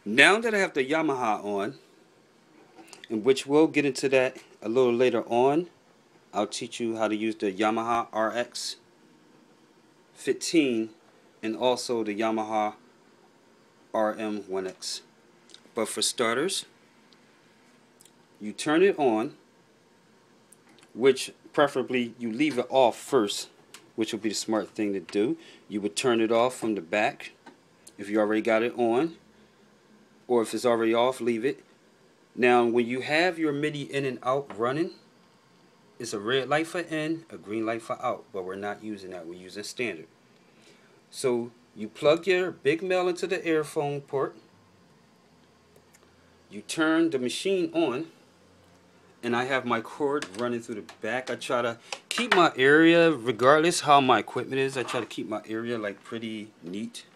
Now that I have the Yamaha on, and which we'll get into that a little later on, I'll teach you how to use the Yamaha RX 15 and also the Yamaha RM1X. But for starters, you turn it on, which preferably you leave it off first, which would be the smart thing to do. You would turn it off from the back if you already got it on, or if it's already off, leave it. Now when you have your MIDI in and out running, it's a red light for in, a green light for out, but we're not using that, we're using standard. So you plug your big male into the earphone port, you turn the machine on, and I have my cord running through the back. I try to keep my area, regardless how my equipment is, I try to keep my area like pretty neat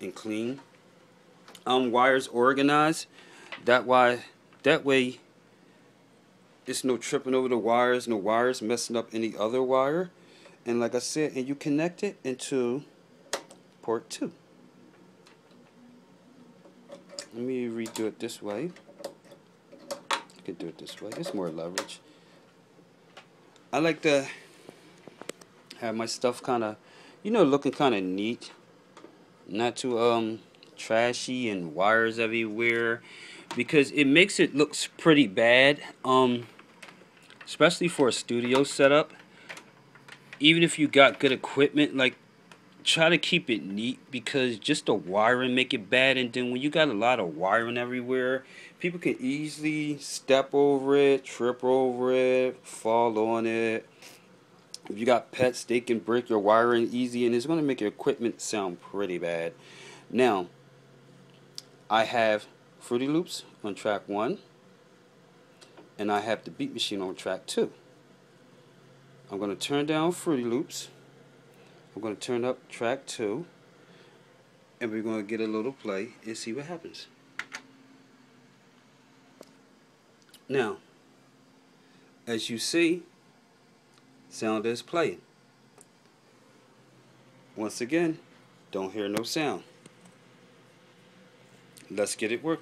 and clean. Wires organized, that way it's no tripping over the wires, no wires messing up any other wire. And like I said, and you connect it into port 2. Let me redo it this way. I can do it this way. It's more leverage. I like to have my stuff kind of, looking kind of neat. Not too trashy and wires everywhere, because it makes it looks pretty bad. Especially for a studio setup. Even if you got good equipment, like, try to keep it neat, because just the wiring make it bad. And then when you got a lot of wiring everywhere, people can easily step over it, trip over it, fall on it. If you got pets, they can break your wiring easy, and it's going to make your equipment sound pretty bad. Now, I have Fruity Loops on track 1, and I have the Beat Machine on track 2. I'm going to turn down Fruity Loops. I'm going to turn up track 2, and we're going to get a little play and see what happens. Now, as you see, sound is playing. Once again, don't hear no sound. Let's get it working.